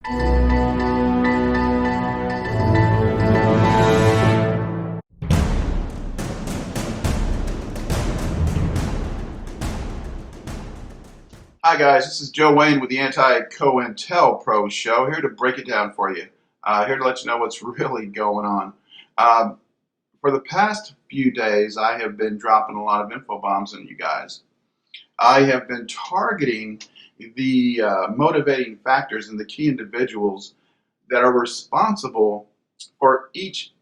Hi guys, this is Joe Wayne with the Anti-COINTELPRO show, here to break it down for you. Here to let you know what's really going on. Um, for the past few days, I have been dropping a lot of info bombs on you guys. I have been targeting the motivating factors and the key individuals that are responsible for each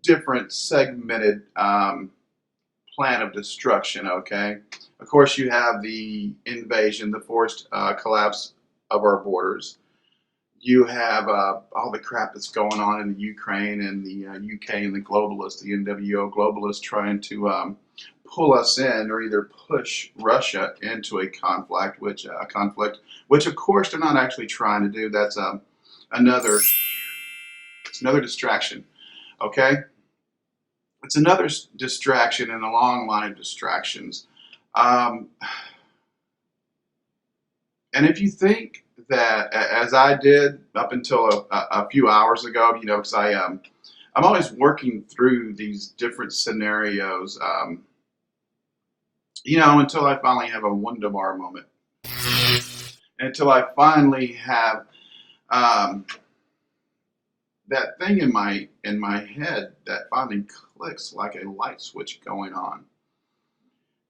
different segmented plan of destruction, okay? Of course, you have the invasion, the forced collapse of our borders. You have all the crap that's going on in the Ukraine and the UK and the globalists, the NWO globalists trying to pull us in or either push Russia into a conflict, which of course they're not actually trying to do. That's another, it's another distraction, okay? It's another distraction in a long line of distractions. And if you think that, as I did up until a few hours ago, you know, because I'm always working through these different scenarios, you know, until I finally have a Wunderbar moment, until I finally have that thing in my head that finally clicks like a light switch going on.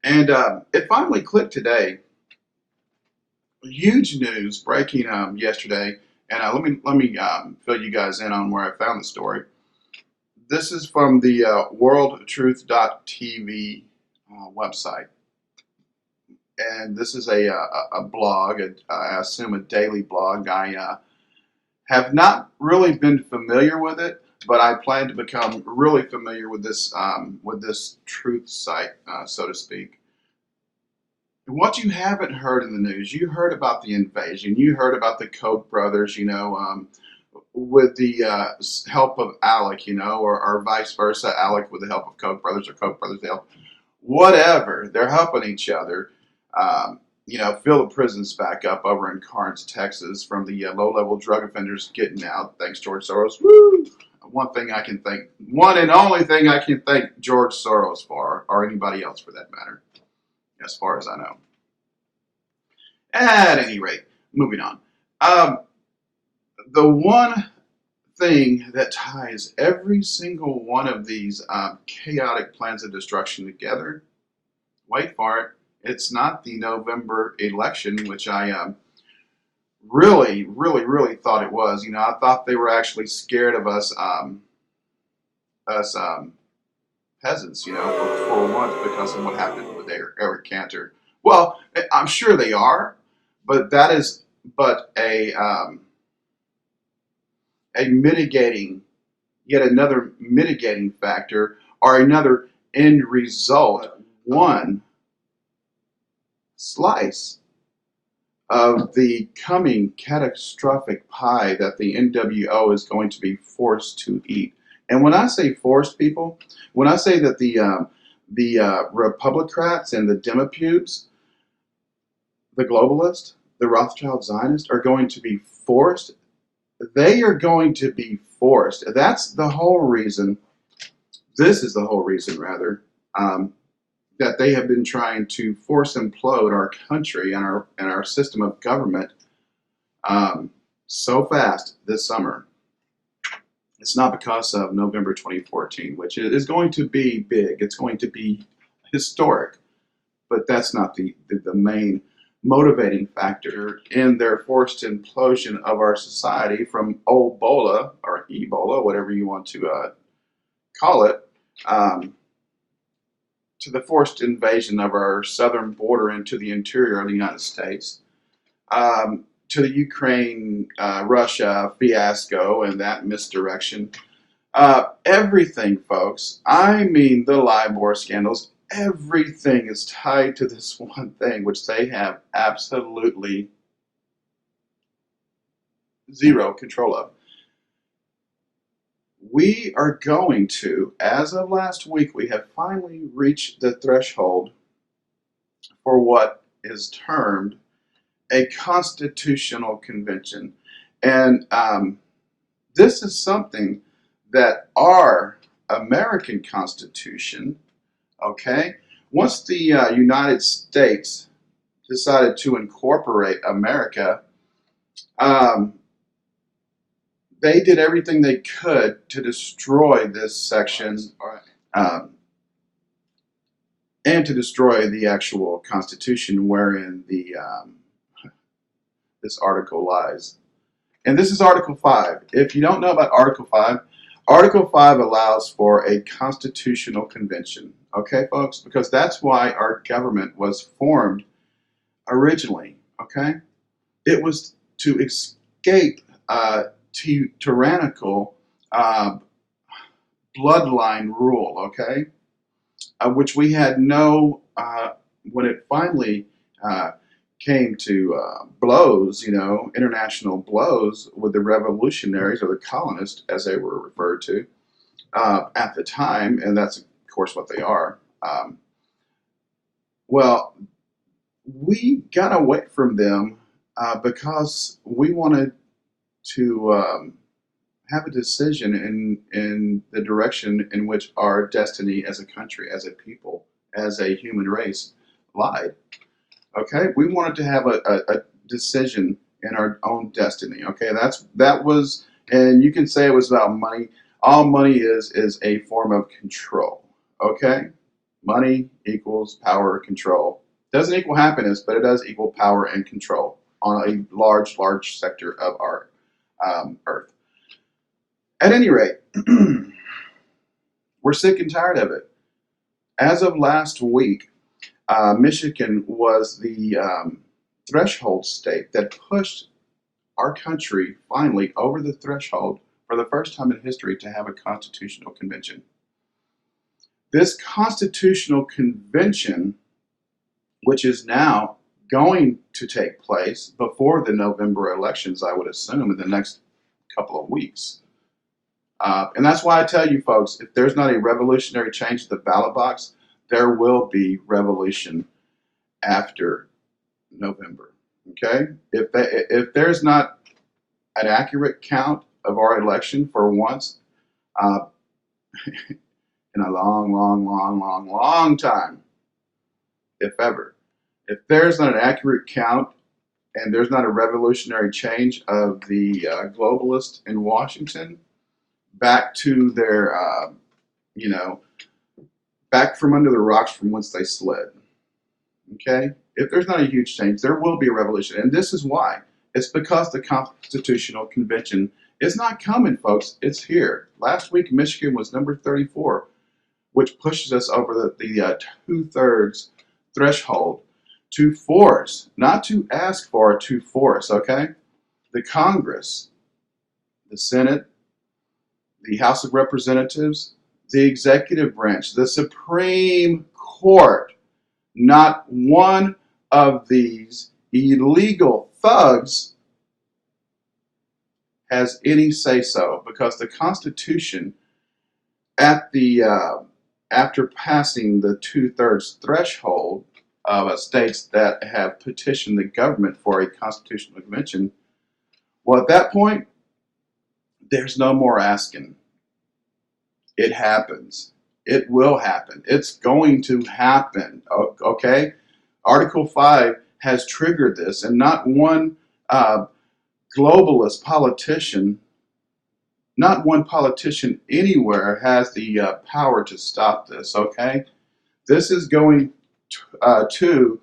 And it finally clicked today. Huge news breaking yesterday, and let me fill you guys in on where I found the story. This is from the worldtruth.tv website, and this is a blog, I assume a daily blog. I have not really been familiar with it, but I plan to become really familiar with this truth site, so to speak. What you haven't heard in the news, you heard about the invasion, you heard about the Koch brothers, you know, with the help of Alec, you know, or vice versa, Alec with the help of Koch brothers or Koch brothers with the help, whatever. They're helping each other. You know, fill the prisons back up over in Karnes, Texas, from the low-level drug offenders getting out. Thanks, George Soros. Woo! One and only thing I can thank George Soros for, or anybody else for that matter, as far as I know. At any rate, moving on. The one thing that ties every single one of these chaotic plans of destruction together, wait for it, it's not the November election, which I really thought it was. You know, I thought they were actually scared of us peasants, you know, for once because of what happened with Eric Cantor. Well, I'm sure they are, but that is but a mitigating, yet another mitigating factor, or another end result, one slice of the coming catastrophic pie that the NWO is going to be forced to eat. And when I say forced, people, when I say that the Republicrats and the Demopubes, the globalists, the Rothschild Zionists are going to be forced, they are going to be forced. That's the whole reason, this is the whole reason, rather, that they have been trying to force implode our country and our system of government so fast this summer. It's not because of November 2014, which is going to be big. It's going to be historic, but that's not the main motivating factor in their forced implosion of our society from Ebola, or Ebola, whatever you want to call it, to the forced invasion of our southern border into the interior of the United States, to the Ukraine-Russia fiasco and that misdirection. Everything, folks, I mean the LIBOR scandals, everything is tied to this one thing, which they have absolutely zero control of. We are going to, as of last week, we have finally reached the threshold for what is termed a constitutional convention. And this is something that our American Constitution, okay, once the United States decided to incorporate America, um, they did everything they could to destroy this section, um, and to destroy the actual Constitution wherein this article lies. And this is Article 5. If you don't know about Article 5, Article 5 allows for a constitutional convention. Okay, folks? Because that's why our government was formed originally. Okay? It was to escape tyrannical uh, bloodline rule. Okay? Which we had no, when it finally came to blows, international blows with the revolutionaries or the colonists, as they were referred to at the time, and that's of course what they are. Well, we got away from them because we wanted to have a decision in the direction in which our destiny as a country, as a people, as a human race lied. Okay, we wanted to have a decision in our own destiny. Okay, that was, and you can say it was about money. All money is a form of control. Okay, money equals power, control. Doesn't equal happiness, but it does equal power and control on a large sector of our earth. At any rate, we're sick and tired of it. As of last week, Michigan was the threshold state that pushed our country finally over the threshold for the first time in history to have a constitutional convention. This constitutional convention, which is now going to take place before the November elections, I would assume, in the next couple of weeks. And that's why I tell you folks, if there's not a revolutionary change at the ballot box, there will be revolution after November. Okay? If there's not an accurate count of our election for once in a long time, if ever, if there's not an accurate count and there's not a revolutionary change of the globalists in Washington back to their, back from under the rocks from whence they slid. Okay? If there's not a huge change, there will be a revolution. And this is why. It's because the Constitutional Convention is not coming, folks. It's here. Last week, Michigan was number 34, which pushes us over the two-thirds threshold to force, not to ask for, to force, okay? The Congress, the Senate, the House of Representatives, the executive branch, the Supreme Court, not one of these illegal thugs has any say-so, because the Constitution, at the after passing the two-thirds threshold of states that have petitioned the government for a constitutional convention, well, at that point, there's no more asking. It happens. It will happen. It's going to happen. Okay? Article 5 has triggered this, and not one globalist politician, not one politician anywhere has the power to stop this. Okay? This is going to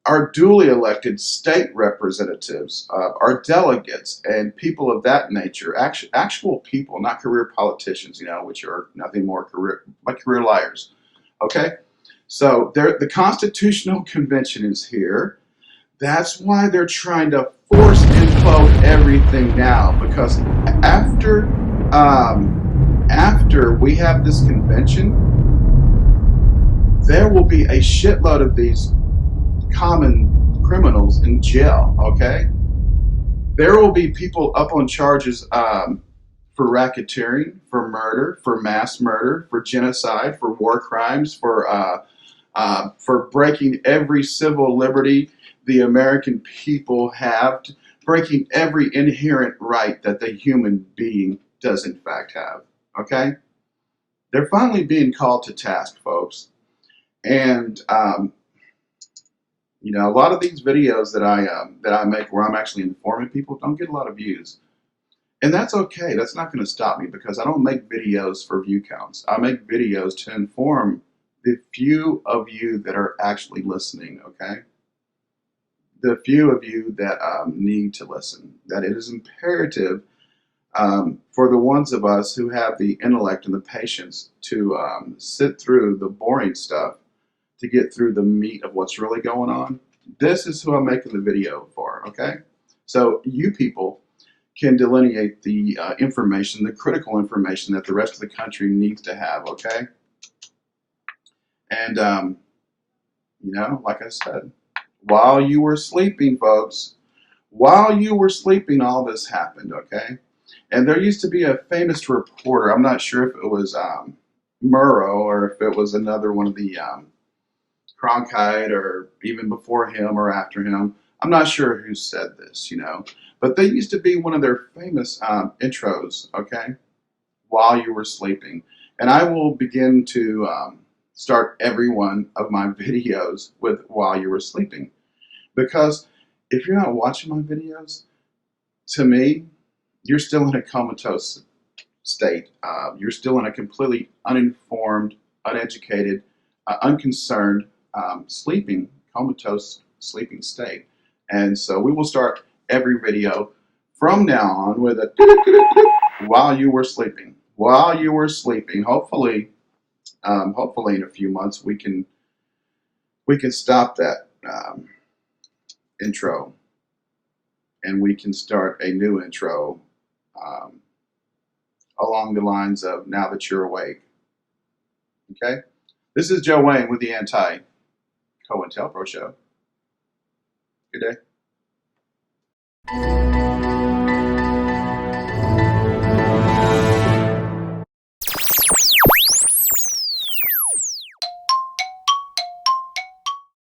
our duly elected state representatives, our delegates, and people of that nature, actual people, not career politicians, which are nothing more career liars. Okay? So the Constitutional Convention is here. That's why they're trying to force implode everything now, because after we have this convention, there will be a shitload of these common criminals in jail. Okay, there will be people up on charges for racketeering, for murder, for mass murder, for genocide, for war crimes, for breaking every civil liberty the American people have breaking every inherent right that the human being does in fact have. Okay? They're finally being called to task, folks. And a lot of these videos that I make where I'm actually informing people don't get a lot of views. And that's okay. That's not going to stop me because I don't make videos for view counts. I make videos to inform the few of you that are actually listening, okay? The few of you that need to listen. That it is imperative for the ones of us who have the intellect and the patience to sit through the boring stuff to get through the meat of what's really going on. This is who I'm making the video for, okay? So you people can delineate the information, the critical information that the rest of the country needs to have, okay? And, like I said, while you were sleeping, folks, while you were sleeping, all this happened, okay? And there used to be a famous reporter. I'm not sure if it was Murrow or if it was another one of the Cronkite or even before him or after him. I'm not sure who said this, but they used to be one of their famous intros, okay, while you were sleeping. And I will begin to start every one of my videos with while you were sleeping. Because if you're not watching my videos, to me, you're still in a comatose state. You're still in a completely uninformed, uneducated, unconcerned, comatose sleeping state. And so we will start every video from now on with a while you were sleeping. While you were sleeping. Hopefully in a few months we can stop that intro and we can start a new intro along the lines of now that you're awake. Okay? This is Joe Wayne with the Anti-COINTELPRO Show. Good day.